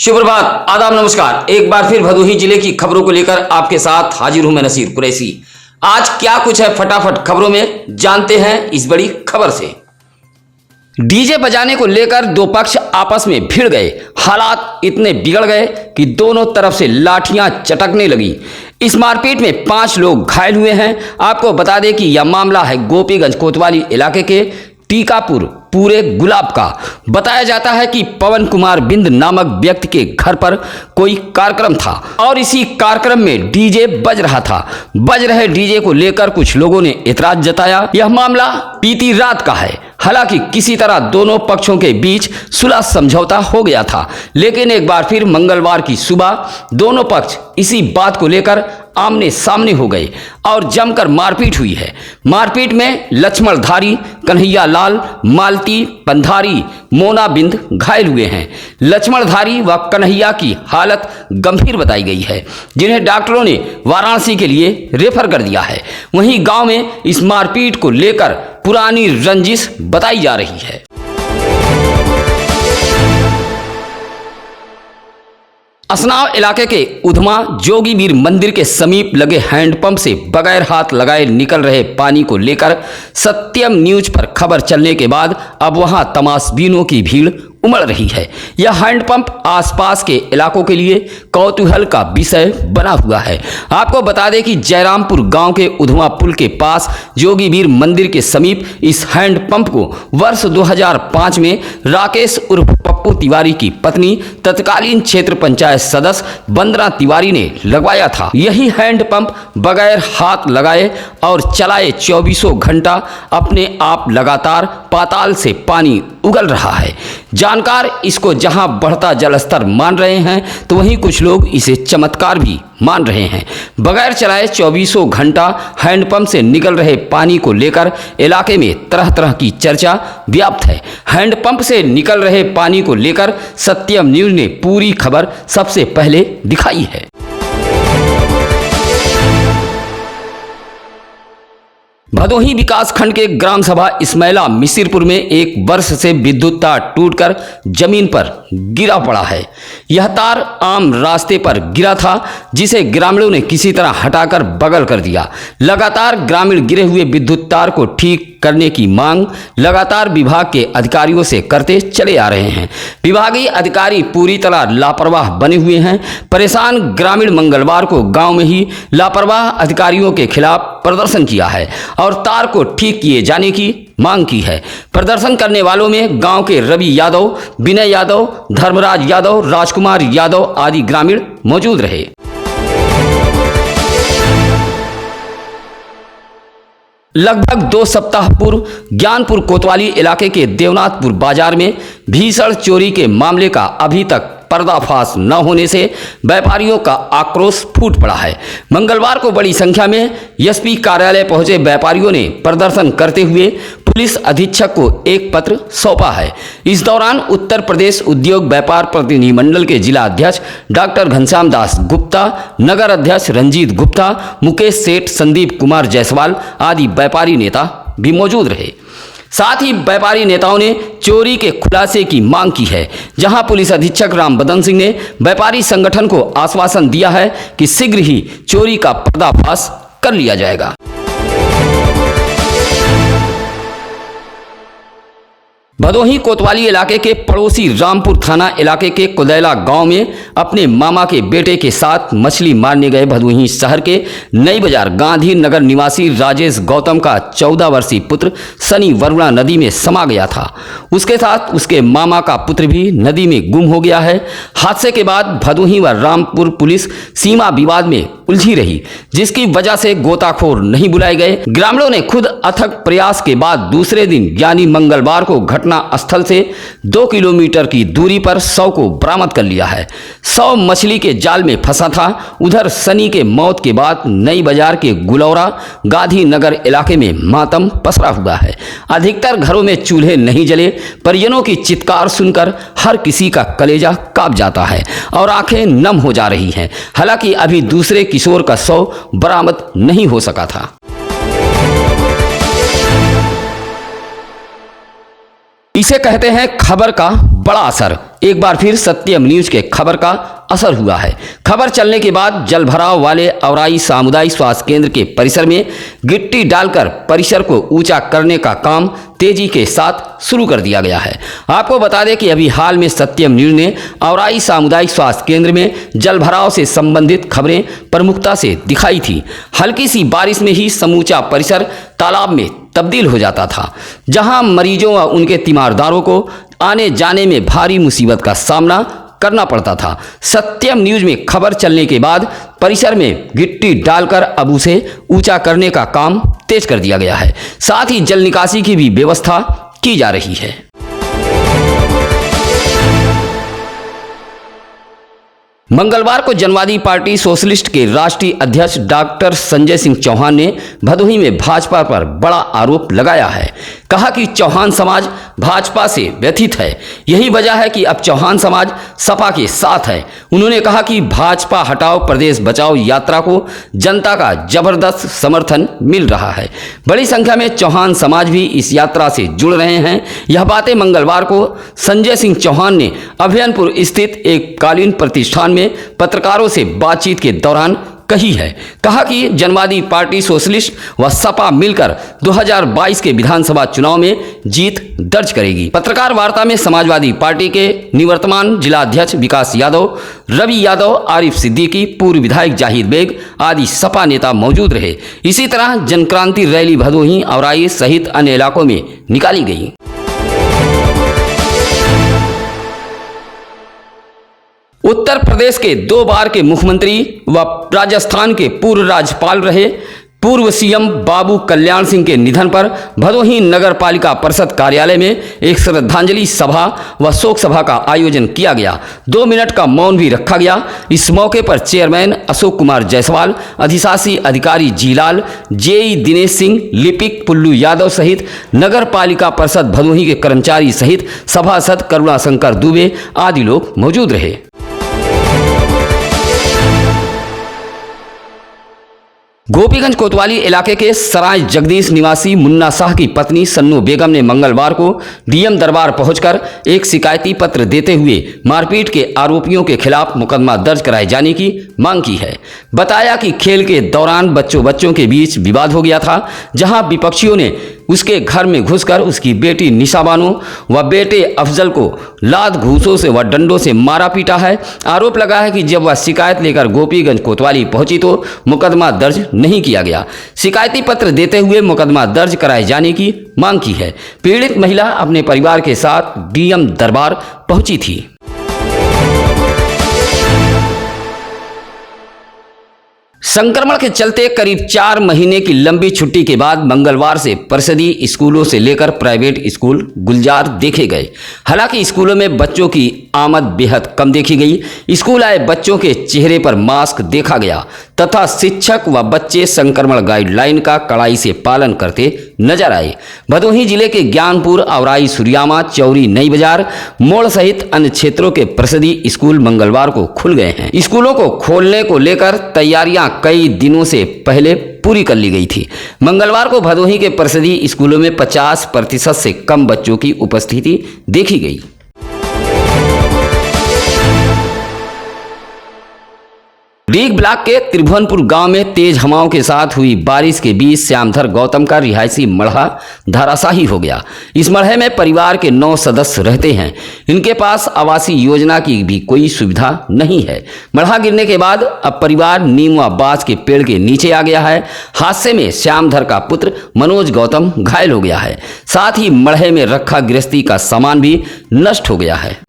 शुभ प्रभात, आदाब, नमस्कार। एक बार फिर भदोही जिले की खबरों को लेकर आपके साथ हाजिर हूं मैं नसीर कुरैशी। आज क्या कुछ है फटाफट खबरों में जानते हैं इस बड़ी खबर से। डीजे बजाने को लेकर दो पक्ष आपस में भिड़ गए। हालात इतने बिगड़ गए कि दोनों तरफ से लाठियां चटकने लगी। इस मारपीट में 5 लोग घायल हुए हैं। आपको बता दें कि यह मामला है गोपीगंज कोतवाली इलाके के टीकापुर पूरे गुलाब का। बताया जाता है कि पवन कुमार बिंद नामक व्यक्ति के घर पर कोई कार्यक्रम था और इसी कार्यक्रम में डीजे बज रहा था। बज रहे डीजे को लेकर कुछ लोगों ने एतराज जताया। यह मामला बीती रात का है। हालांकि किसी तरह दोनों पक्षों के बीच सुलह समझौता हो गया था, लेकिन एक बार फिर मंगलवार की सुबह दोनों पक्ष इसी बात को लेकर आमने सामने हो गए और जमकर मारपीट हुई है। मारपीट में लक्ष्मणधारी, कन्हैया लाल, मालती, पंधारी, मोना बिंद घायल हुए हैं। लक्ष्मणधारी व कन्हैया की हालत गंभीर बताई गई है, जिन्हें डॉक्टरों ने वाराणसी के लिए रेफर कर दिया है। वहीं गांव में इस मारपीट को लेकर पुरानी रंजिश बताई जा रही है। असनाव इलाके के उधमा जोगीवीर मंदिर के समीप लगे हैंडपंप से बगैर हाथ लगाए निकल रहे पानी को लेकर सत्यम न्यूज पर खबर चलने के बाद अब वहां तमाशबीनों की भीड़ उमड़ रही है। यह हैंडपंप आसपास के इलाकों के लिए कौतूहल का विषय बना हुआ है। आपको बता दें कि जयरामपुर गांव के उधमा पुल के पास जोगीवीर मंदिर के समीप इस हैंडपंप को वर्ष 2005 में राकेश उर्फ पप्पू तिवारी की पत्नी तत्कालीन क्षेत्र पंचायत सदस्य वंदना तिवारी ने लगवाया था। यही हैंडपंप बगैर हाथ लगाए और चलाए 24 घंटा अपने आप लगातार पाताल से पानी उगल रहा है। जानकार इसको जहां बढ़ता जलस्तर मान रहे हैं, तो वहीं कुछ लोग इसे चमत्कार भी मान रहे हैं। बगैर चलाए 24 घंटा हैंडपंप से निकल रहे पानी को लेकर इलाके में तरह तरह की चर्चा व्याप्त है। हैंडपंप से निकल रहे पानी को लेकर सत्यम न्यूज ने पूरी खबर सबसे पहले दिखाई है। भदोही विकास खंड के ग्राम सभा इस्माइला मिसिरपुर में एक वर्ष से विद्युत तार टूटकर जमीन पर गिरा पड़ा है। यह तार आम रास्ते पर गिरा था, जिसे ग्रामीणों ने किसी तरह हटाकर बगल कर दिया। लगातार ग्रामीण गिरे हुए विद्युत तार को ठीक करने की मांग लगातार विभाग के अधिकारियों से करते चले आ रहे हैं। विभागीय अधिकारी पूरी तरह लापरवाह बने हुए हैं। परेशान ग्रामीण मंगलवार को गांव में ही लापरवाह अधिकारियों के खिलाफ प्रदर्शन किया है और तार को ठीक किए जाने की मांग की है। प्रदर्शन करने वालों में गांव के रवि यादव, विनय यादव, धर्मराज यादव, राजकुमार यादव आदि ग्रामीण मौजूद रहे। लगभग 2 सप्ताह पूर्व ज्ञानपुर कोतवाली इलाके के देवनाथपुर बाजार में भीषण चोरी के मामले का अभी तक पर्दाफाश न होने से व्यापारियों का आक्रोश फूट पड़ा है। मंगलवार को बड़ी संख्या में एसपी कार्यालय पहुंचे व्यापारियों ने प्रदर्शन करते हुए पुलिस अधीक्षक को एक पत्र सौंपा है। इस दौरान उत्तर प्रदेश उद्योग व्यापार प्रतिनिधिमंडल के जिला अध्यक्ष डॉक्टर घनश्याम दास गुप्ता, नगर अध्यक्ष रंजीत गुप्ता, मुकेश सेठ, संदीप कुमार जायसवाल आदि व्यापारी नेता भी मौजूद रहे। साथ ही व्यापारी नेताओं ने चोरी के खुलासे की मांग की है, जहां पुलिस अधीक्षक राम बदन सिंह ने व्यापारी संगठन को आश्वासन दिया है कि शीघ्र ही चोरी का पर्दाफाश कर लिया जाएगा। भदोही कोतवाली इलाके के पड़ोसी रामपुर थाना इलाके के कुदैला गांव में अपने मामा के बेटे के साथ मछली मारने गए भदोही शहर के नई बाजार गांधी नगर निवासी राजेश गौतम का 14 वर्षीय पुत्र सनी वरुणा नदी में समा गया था। उसके साथ उसके मामा का पुत्र भी नदी में गुम हो गया है। हादसे के बाद भदोही व रामपुर पुलिस सीमा विवाद में उलझी रही, जिसकी वजह से गोताखोर नहीं बुलाए गए। ग्रामीणों ने खुद अथक प्रयास के बाद दूसरे दिन यानी मंगलवार को घटना स्थल से 2 किलोमीटर की दूरी पर 100 को बरामद कर लिया है। 100 मछली के जाल में फंसा था। उधर सनी के मौत के बाद नई बाजार के गुलौरा गांधी नगर इलाके में मातम पसरा हुआ है। अधिकतर घरों में चूल्हे नहीं जले। परिजनों की चित्कार सुनकर हर किसी का कलेजा कांप जाता है और आंखें नम हो जा रही हैं। हालांकि अभी दूसरे किशोर का शव बरामद नहीं हो सका था। इसे कहते हैं खबर का बड़ा असर। एक बार फिर सत्यम न्यूज के खबर का असर हुआ है। खबर चलने के बाद जलभराव वाले औराई सामुदायिक स्वास्थ्य केंद्र के परिसर में गिट्टी डालकर परिसर को ऊंचा करने का काम तेजी के साथ शुरू कर दिया गया है। आपको बता दें कि अभी हाल में सत्यम न्यूज ने औराई सामुदायिक स्वास्थ्य केंद्र में जलभराव से संबंधित खबरें प्रमुखता से दिखाई थी। हल्की सी बारिश में ही समूचा परिसर तालाब में तब्दील हो जाता था, जहां मरीजों व उनके तीमारदारों को आने जाने में भारी मुसीबत का सामना करना पड़ता था। सत्यम न्यूज में खबर चलने के बाद परिसर में गिट्टी डालकर अब उसे ऊंचा करने का काम तेज कर दिया गया है। साथ ही जल निकासी की भी व्यवस्था की जा रही है। मंगलवार को जनवादी पार्टी सोशलिस्ट के राष्ट्रीय अध्यक्ष डॉक्टर संजय सिंह चौहान ने भदोही में भाजपा पर बड़ा आरोप लगाया है। कहा कि चौहान समाज भाजपा से व्यथित है, यही वजह है कि अब चौहान समाज सपा के साथ है। उन्होंने कहा कि भाजपा हटाओ प्रदेश बचाओ यात्रा को जनता का जबरदस्त समर्थन मिल रहा है। बड़ी संख्या में चौहान समाज भी इस यात्रा से जुड़ रहे हैं। यह बातें मंगलवार को संजय सिंह चौहान ने अभियानपुर स्थित एक कालीन प्रतिष्ठान में पत्रकारों से बातचीत के दौरान कही है। कहा कि जनवादी पार्टी सोशलिस्ट व सपा मिलकर 2022 के विधानसभा चुनाव में जीत दर्ज करेगी। पत्रकार वार्ता में समाजवादी पार्टी के निवर्तमान जिलाध्यक्ष विकास यादव, रवि यादव, आरिफ सिद्दीकी, पूर्व विधायक जाहिद बेग आदि सपा नेता मौजूद रहे। इसी तरह जनक्रांति रैली भदोही, औराई सहित अन्य इलाकों में निकाली गई। उत्तर प्रदेश के 2 बार के मुख्यमंत्री व राजस्थान के पूर्व राज्यपाल रहे पूर्व सीएम बाबू कल्याण सिंह के निधन पर भदोही नगर पालिका परिषद कार्यालय में एक श्रद्धांजलि सभा व शोक सभा का आयोजन किया गया। 2 मिनट का मौन भी रखा गया। इस मौके पर चेयरमैन अशोक कुमार जायसवाल, अधिशासी अधिकारी जीलाल, जेई दिनेश सिंह, लिपिक पुल्लू यादव सहित नगर पालिका परिषद भदोही के कर्मचारी सहित सभासद करुणा शंकर दुबे आदि लोग मौजूद रहे। गोपीगंज कोतवाली इलाके के सराय जगदीश निवासी मुन्ना शाह की पत्नी सन्नू बेगम ने मंगलवार को डीएम दरबार पहुंचकर एक शिकायती पत्र देते हुए मारपीट के आरोपियों के खिलाफ मुकदमा दर्ज कराए जाने की मांग की है। बताया कि खेल के दौरान बच्चों के बीच विवाद हो गया था, जहां विपक्षियों ने उसके घर में घुसकर उसकी बेटी निशा बानो व बेटे अफजल को लात घूंसों से व डंडों से मारा पीटा है। आरोप लगा है कि जब वह शिकायत लेकर गोपीगंज कोतवाली पहुंची तो मुकदमा दर्ज नहीं किया गया। शिकायती पत्र देते हुए मुकदमा दर्ज कराए जाने की मांग की है। पीड़ित महिला अपने परिवार के साथ डीएम दरबार पहुंची थी। संक्रमण के चलते करीब 4 महीने की लंबी छुट्टी के बाद मंगलवार से परिषदीय स्कूलों से लेकर प्राइवेट स्कूल गुलजार देखे गए। हालांकि स्कूलों में बच्चों की आमद बेहद कम देखी गई। स्कूल आए बच्चों के चेहरे पर मास्क देखा गया तथा शिक्षक व बच्चे संक्रमण गाइडलाइन का कड़ाई से पालन करते नजर आए। भदोही जिले के ज्ञानपुर, औराई, सुरियामा, चौरी, नई बाजार मोड़ सहित अन्य क्षेत्रों के परिषदीय स्कूल मंगलवार को खुल गए हैं। स्कूलों को खोलने को लेकर तैयारियां कई दिनों से पहले पूरी कर ली गई थी। मंगलवार को भदोही के परिषदीय स्कूलों में 50% से कम बच्चों की उपस्थिति देखी गई। रीग ब्लॉक के त्रिभुवनपुर गांव में तेज हवाओं के साथ हुई बारिश के बीच श्यामधर गौतम का रिहायशी मढ़ा धराशायी हो गया। इस मढ़े में परिवार के 9 सदस्य रहते हैं। इनके पास आवासीय योजना की भी कोई सुविधा नहीं है। मढ़ा गिरने के बाद अब परिवार नीम व बांस के पेड़ के नीचे आ गया है। हादसे में श्यामधर का पुत्र मनोज गौतम घायल हो गया है। साथ ही मढ़े में रखा गृहस्थी का सामान भी नष्ट हो गया है।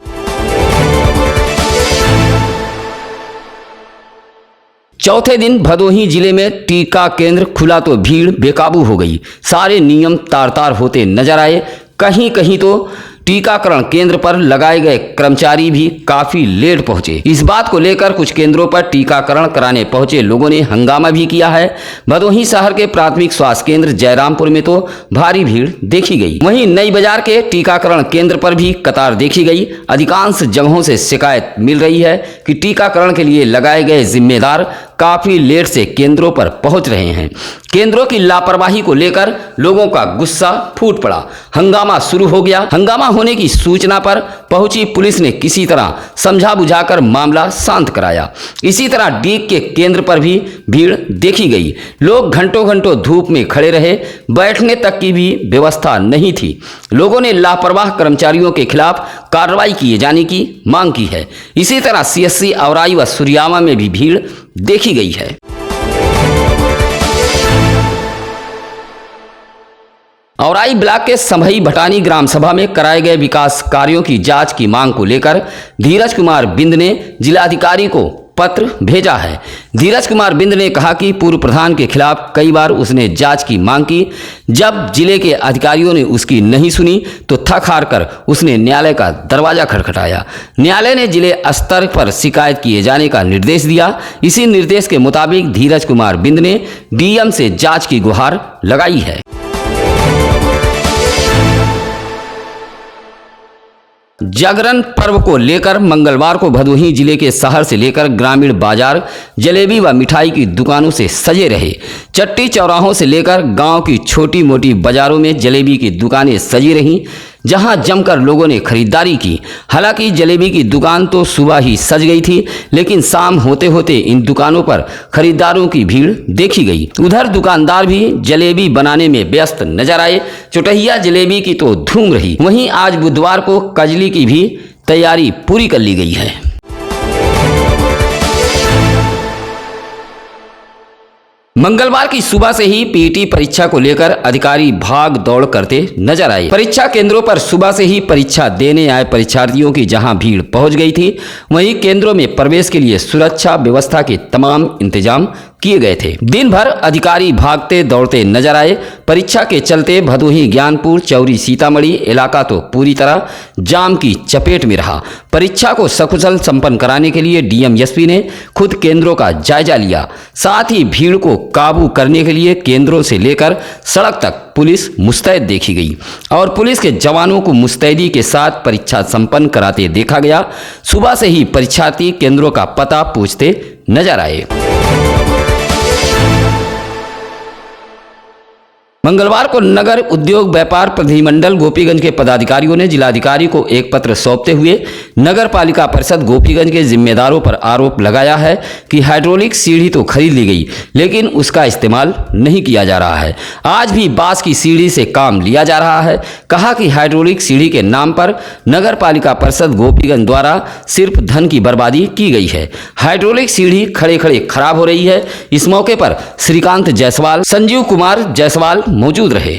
चौथे दिन भदोही जिले में टीका केंद्र खुला तो भीड़ बेकाबू हो गई। सारे नियम तार तार होते नजर आए। कहीं कहीं तो टीकाकरण केंद्र पर लगाए गए कर्मचारी भी काफी लेट पहुंचे। इस बात को लेकर कुछ केंद्रों पर टीकाकरण कराने पहुंचे लोगों ने हंगामा भी किया है। भदोही शहर के प्राथमिक स्वास्थ्य केंद्र जयरामपुर में तो भारी भीड़ देखी गई। वहीं नई बाजार के टीकाकरण केंद्र पर भी कतार देखी गई। अधिकांश जगहों से शिकायत मिल रही है कि टीकाकरण के लिए लगाए गए जिम्मेदार काफी लेट से केंद्रों पर पहुंच रहे हैं। केंद्रों की लापरवाही को लेकर लोगों का गुस्सा फूट पड़ा। हंगामा शुरू हो गया। हंगामा होने की सूचना पर पहुंची पुलिस ने किसी तरह समझा बुझाकर मामला शांत कराया। इसी तरह डीग के केंद्र पर भी भीड़ देखी गई। लोग घंटों घंटों धूप में खड़े रहे, बैठने तक की भी व्यवस्था नहीं थी। लोगों ने लापरवाह कर्मचारियों के खिलाफ कार्रवाई किए जाने की मांग की है। इसी तरह सीएससी औराई व सुरियामा में भी भीड़ देखी गई है। औराई ब्लॉक के संभई भटानी ग्राम सभा में कराए गए विकास कार्यों की जांच की मांग को लेकर धीरज कुमार बिंद ने जिलाधिकारी को पत्र भेजा है। धीरज कुमार बिंद ने कहा कि पूर्व प्रधान के खिलाफ कई बार उसने जांच की मांग की। जब जिले के अधिकारियों ने उसकी नहीं सुनी तो थक हार कर उसने न्यायालय का दरवाजा खटखटाया। न्यायालय ने जिले स्तर पर शिकायत किए जाने का निर्देश दिया। इसी निर्देश के मुताबिक धीरज कुमार बिंद ने डीएम से जांच की गुहार लगाई है। जागरण पर्व को लेकर मंगलवार को भदोही जिले के शहर से लेकर ग्रामीण बाजार जलेबी व मिठाई की दुकानों से सजे रहे। चट्टी चौराहों से लेकर गांव की छोटी मोटी बाजारों में जलेबी की दुकानें सजी रहीं, जहां जमकर लोगों ने खरीदारी की। हालांकि जलेबी की दुकान तो सुबह ही सज गई थी, लेकिन शाम होते होते इन दुकानों पर खरीदारों की भीड़ देखी गई। उधर दुकानदार भी जलेबी बनाने में व्यस्त नजर आए। चुटहिया जलेबी की तो धूम रही। वहीं आज बुधवार को कजली की भी तैयारी पूरी कर ली गई है। मंगलवार की सुबह से ही पीटी परीक्षा को लेकर अधिकारी भाग दौड़ करते नजर आए। परीक्षा केंद्रों पर सुबह से ही परीक्षा देने आए परीक्षार्थियों की जहां भीड़ पहुंच गई थी, वहीं केंद्रों में प्रवेश के लिए सुरक्षा व्यवस्था के तमाम इंतजाम किए गए थे। दिन भर अधिकारी भागते दौड़ते नजर आए। परीक्षा के चलते भदोही, ज्ञानपुर, चौरी, सीतामढ़ी इलाका तो पूरी तरह जाम की चपेट में रहा। परीक्षा को सकुशल संपन्न कराने के लिए डीएम एसपी ने खुद केंद्रों का जायजा लिया। साथ ही भीड़ को काबू करने के लिए केंद्रों से लेकर सड़क तक पुलिस मुस्तैद देखी गई और पुलिस के जवानों को मुस्तैदी के साथ परीक्षा संपन्न कराते देखा गया। सुबह से ही परीक्षार्थी केंद्रों का पता पूछते नजर आए। मंगलवार को नगर उद्योग व्यापार प्रतिनिधिमंडल गोपीगंज के पदाधिकारियों ने जिलाधिकारी को एक पत्र सौंपते हुए नगर पालिका परिषद गोपीगंज के जिम्मेदारों पर आरोप लगाया है कि हाइड्रोलिक सीढ़ी तो खरीद ली गई, लेकिन उसका इस्तेमाल नहीं किया जा रहा है। आज भी बांस की सीढ़ी से काम लिया जा रहा है। कहा कि हाइड्रोलिक सीढ़ी के नाम पर नगर पालिका परिषद गोपीगंज द्वारा सिर्फ धन की बर्बादी की गई है। हाइड्रोलिक सीढ़ी खड़े खड़े खराब हो रही है। इस मौके पर श्रीकांत जायसवाल, संजीव कुमार जायसवाल मौजूद रहे।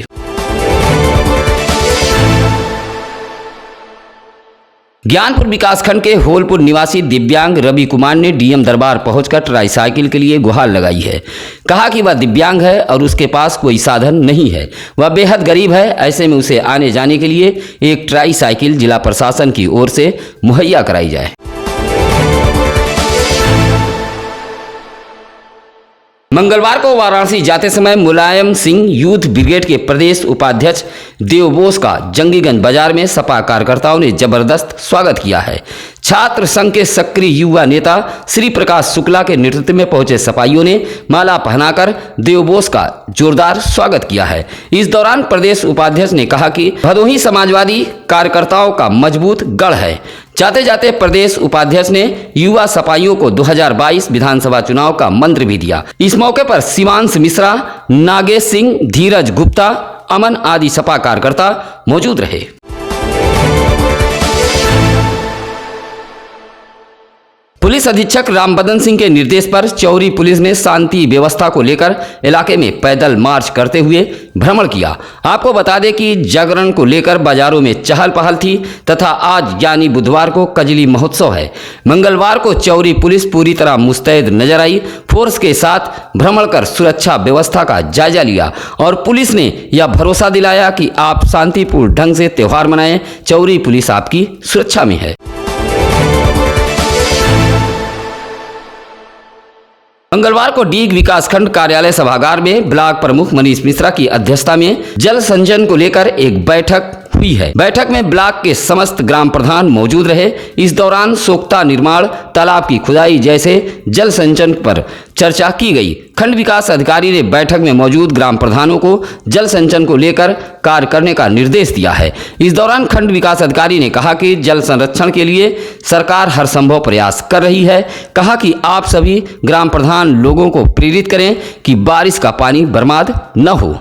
ज्ञानपुर विकासखंड के होलपुर निवासी दिव्यांग रवि कुमार ने डीएम दरबार पहुंचकर ट्राईसाइकिल के लिए गुहार लगाई है। कहा कि वह दिव्यांग है और उसके पास कोई साधन नहीं है, वह बेहद गरीब है। ऐसे में उसे आने जाने के लिए एक ट्राईसाइकिल जिला प्रशासन की ओर से मुहैया कराई जाए। मंगलवार को वाराणसी जाते समय मुलायम सिंह यूथ ब्रिगेड के प्रदेश उपाध्यक्ष देवबोस का जंगीगंज बाजार में सपा कार्यकर्ताओं ने जबरदस्त स्वागत किया है। छात्र संघ के सक्रिय युवा नेता श्री प्रकाश शुक्ला के नेतृत्व में पहुंचे सपाइयों ने माला पहनाकर देवबोस का जोरदार स्वागत किया है। इस दौरान प्रदेश उपाध्यक्ष ने कहा कि भदोही समाजवादी कार्यकर्ताओं का मजबूत गढ़ है। जाते जाते प्रदेश उपाध्यक्ष ने युवा सपाइयों को 2022 विधानसभा चुनाव का मंत्र भी दिया। इस मौके पर शिवांश मिश्रा, नागेश सिंह, धीरज गुप्ता, अमन आदि सपा कार्यकर्ता मौजूद रहे। पुलिस अधीक्षक रामबदन सिंह के निर्देश पर चौरी पुलिस ने शांति व्यवस्था को लेकर इलाके में पैदल मार्च करते हुए भ्रमण किया। आपको बता दें कि जागरण को लेकर बाजारों में चहल पहल थी तथा आज यानी बुधवार को कजली महोत्सव है। मंगलवार को चौरी पुलिस पूरी तरह मुस्तैद नजर आई। फोर्स के साथ भ्रमण कर सुरक्षा व्यवस्था का जायजा लिया और पुलिस ने यह भरोसा दिलाया कि आप शांतिपूर्ण ढंग से त्योहार मनाएं। चौरी पुलिस आपकी सुरक्षा में है। मंगलवार को डीग विकासखंड कार्यालय सभागार में ब्लॉक प्रमुख मनीष मिश्रा की अध्यक्षता में जल संचयन को लेकर एक बैठक हुई है। बैठक में ब्लॉक के समस्त ग्राम प्रधान मौजूद रहे। इस दौरान सोख्ता निर्माण, तालाब की खुदाई जैसे जल संचयन पर चर्चा की गई। खंड विकास अधिकारी ने बैठक में मौजूद ग्राम प्रधानों को जल संचयन को लेकर कार्य करने का निर्देश दिया है। इस दौरान खंड विकास अधिकारी ने कहा कि जल संरक्षण के लिए सरकार हर संभव प्रयास कर रही है। कहा कि आप सभी ग्राम प्रधान लोगों को प्रेरित करें कि बारिश का पानी बर्बाद न हो।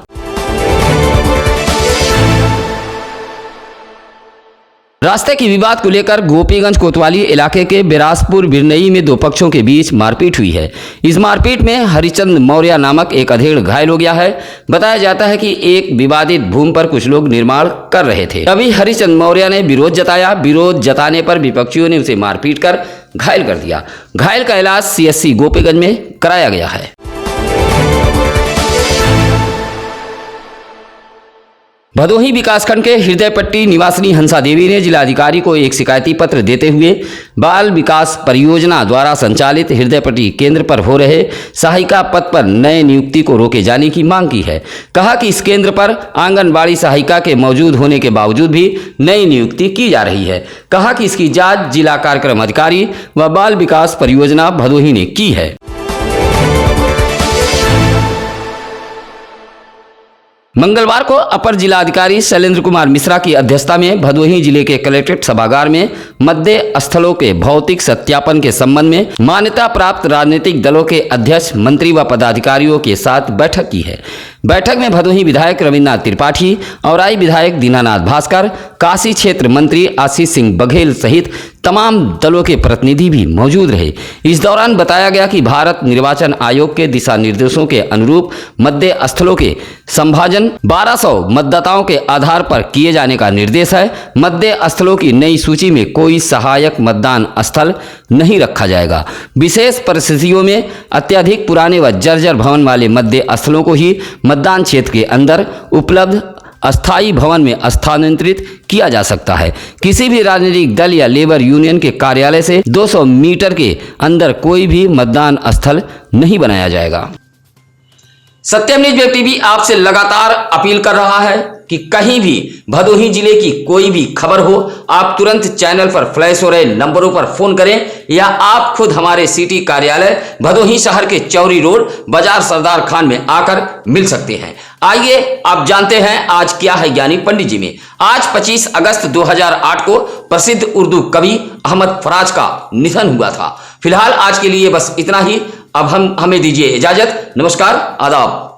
रास्ते की विवाद को लेकर गोपीगंज कोतवाली इलाके के बिरासपुर बिरनई में दो पक्षों के बीच मारपीट हुई है। इस मारपीट में हरिचंद मौर्य नामक एक अधेड़ घायल हो गया है। बताया जाता है कि एक विवादित भूमि पर कुछ लोग निर्माण कर रहे थे। तभी हरिचंद मौर्य ने विरोध जताया। विरोध जताने पर विपक्षियों ने उसे मारपीट कर घायल कर दिया। घायल का इलाज CSC गोपीगंज में कराया गया है। भदोही विकासखंड के हृदयपट्टी निवासिनी हंसा देवी ने जिलाधिकारी को एक शिकायती पत्र देते हुए बाल विकास परियोजना द्वारा संचालित हृदयपट्टी केंद्र पर हो रहे सहायिका पद पर नए नियुक्ति को रोके जाने की मांग की है। कहा कि इस केंद्र पर आंगनबाड़ी सहायिका के मौजूद होने के बावजूद भी नई नियुक्ति की जा रही है। कहा कि इसकी जांच जिला कार्यक्रम अधिकारी व बाल विकास परियोजना भदोही ने की है। मंगलवार को अपर जिलाधिकारी शैलेंद्र कुमार मिश्रा की अध्यक्षता में भदोही जिले के कलेक्ट्रेट सभागार में मतदेय स्थलों के भौतिक सत्यापन के संबंध में मान्यता प्राप्त राजनीतिक दलों के अध्यक्ष, मंत्री व पदाधिकारियों के साथ बैठक की है। बैठक में भदोही विधायक रविन्द्रनाथ त्रिपाठी, औराई विधायक दीनानाथ भास्कर, काशी क्षेत्र मंत्री आशीष सिंह बघेल सहित तमाम दलों के प्रतिनिधि भी मौजूद रहे। इस दौरान बताया गया कि भारत निर्वाचन आयोग के दिशा निर्देशों के अनुरूप मतदेय स्थलों के संभाजन 1200 मतदाताओं के आधार पर किए जाने का निर्देश है। मतदेय स्थलों की नई सूची में कोई सहायक मतदान स्थल नहीं रखा जाएगा। विशेष परिस्थितियों में अत्यधिक पुराने व जर्जर भवन वाले मतदेय स्थलों को ही मतदान क्षेत्र के अंदर उपलब्ध अस्थायी भवन में स्थानांतरित किया जा सकता है। किसी भी राजनीतिक दल या लेबर यूनियन के कार्यालय से 200 मीटर के अंदर कोई भी मतदान स्थल नहीं बनाया जाएगा। सत्यम न्यूज वेब टीवी आपसे लगातार अपील कर रहा है कि कहीं भी भदोही जिले की कोई भी खबर हो, आप तुरंत चैनल पर फ्लैश हो रहे नंबरों पर फोन करें या आप खुद हमारे सिटी कार्यालय भदोही शहर के चौरी रोड बाजार सरदार खान में आकर मिल सकते हैं। आइए आप जानते हैं आज क्या है ज्ञानी पंडित जी में। आज 25 अगस्त 2008 को प्रसिद्ध उर्दू कवि अहमद फराज का निधन हुआ था। फिलहाल आज के लिए बस इतना ही। अब हमें दीजिए इजाजत। नमस्कार, आदाब।